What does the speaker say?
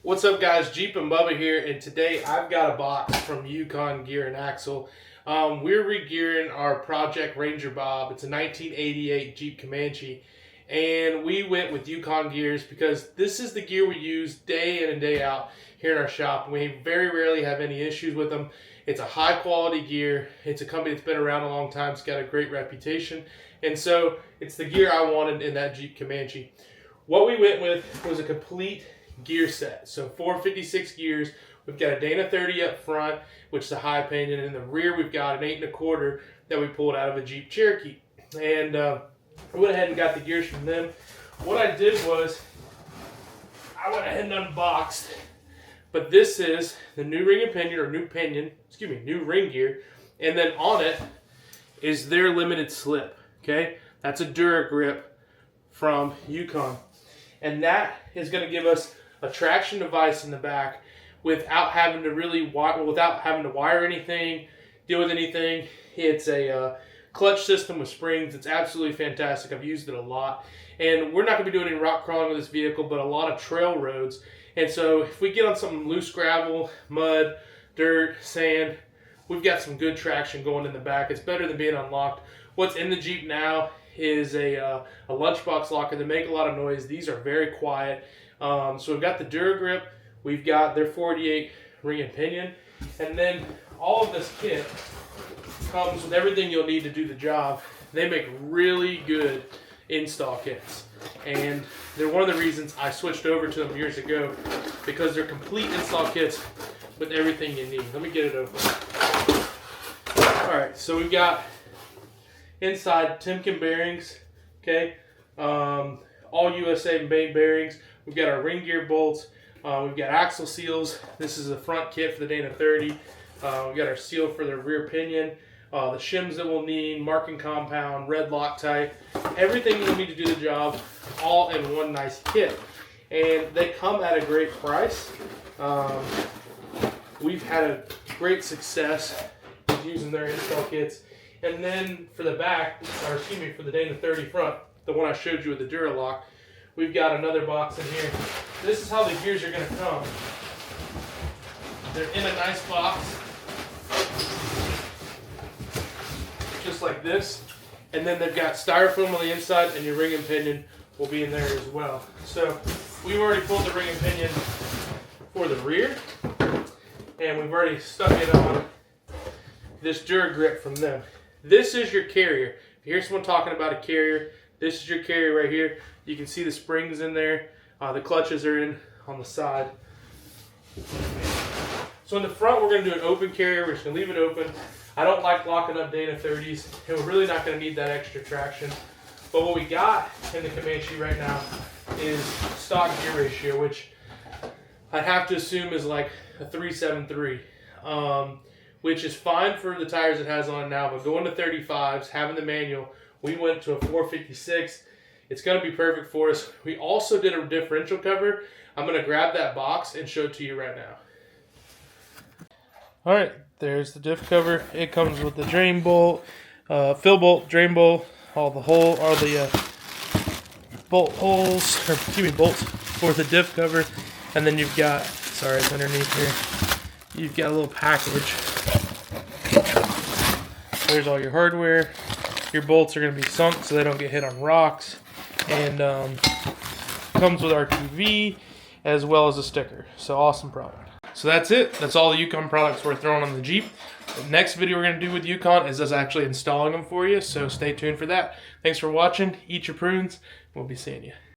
What's up, guys? Jeep and Bubba here, and today I've got a box from Yukon Gear and Axle. We're regearing our Project Ranger Bob. It's a 1988 Jeep Comanche, and we went with Yukon gears because this is the gear we use day in and day out here in our shop. We very rarely have any issues with them. It's a high quality gear. It's a company that's been around a long time. It's got a great reputation, and so it's the gear I wanted in that Jeep Comanche. What we went with was a complete gear set. So 456 gears. We've got a Dana 30 up front, which is a high pinion, and in the rear we've got an 8 1/4 that we pulled out of a Jeep Cherokee. And I went ahead and got the gears from them. What I did was I went ahead and unboxed, but this is the new ring and pinion, or new ring gear, and then on it is their limited slip. Okay, that's a Dura grip from Yukon, and that is going to give us a traction device in the back without having to wire anything, deal with anything. It's a clutch system with springs. It's absolutely fantastic. I've used it a lot, and we're not going to be doing any rock crawling with this vehicle, but a lot of trail roads. And so if we get on some loose gravel, mud, dirt, sand, we've got some good traction going in the back. It's better than being unlocked. What's in the Jeep now is a lunchbox locker. They make a lot of noise. These are very quiet. So we've got the Dura grip, we've got their 48 ring and pinion, and then all of this kit comes with everything you'll need to do the job. They make really good install kits, and they're one of the reasons I switched over to them years ago, because they're complete install kits with everything you need. Let me get it open. Alright, so we've got inside Timken bearings, okay, all USA made bearings. We've got our ring gear bolts. We've got axle seals. This is the front kit for the Dana 30. We've got our seal for the rear pinion. The shims that we'll need, marking compound, red Loctite, everything you'll need to do the job, all in one nice kit. And they come at a great price. We've had a great success with using their install kits. And then for the back, or excuse me, for the Dana 30 front, the one I showed you with the Duralock, we've got another box in here. This is how the gears are going to come. They're in a nice box, just like this. And then they've got styrofoam on the inside, and your ring and pinion will be in there as well. So we've already pulled the ring and pinion for the rear, and we've already stuck it on this Dura grip from them. This is your carrier. If you hear someone talking about a carrier, this is your carrier right here. You can see the springs in there. The clutches are in on the side. So in the front, we're going to do an open carrier. We're just going to leave it open. I don't like locking up Dana 30s, and we're really not going to need that extra traction. But what we got in the Comanche right now is stock gear ratio, which I'd have to assume is like a 373, which is fine for the tires it has on it now. But going to 35s, having the manual, we went to a 456. It's going to be perfect for us. We also did a differential cover. I'm going to grab that box and show it to you right now. All right, there's the diff cover. It comes with the drain bolt, fill bolt, drain bolt, all the bolt holes, or excuse me, bolts for the diff cover. And then you've got, sorry, it's underneath here. You've got a little package. There's all your hardware. Your bolts are going to be sunk so they don't get hit on rocks. And comes with RTV as well as a sticker. So awesome product. So that's it. That's all the Yukon products we're throwing on the Jeep. The next video we're going to do with Yukon is us actually installing them for you. So stay tuned for that. Thanks for watching. Eat your prunes. We'll be seeing you.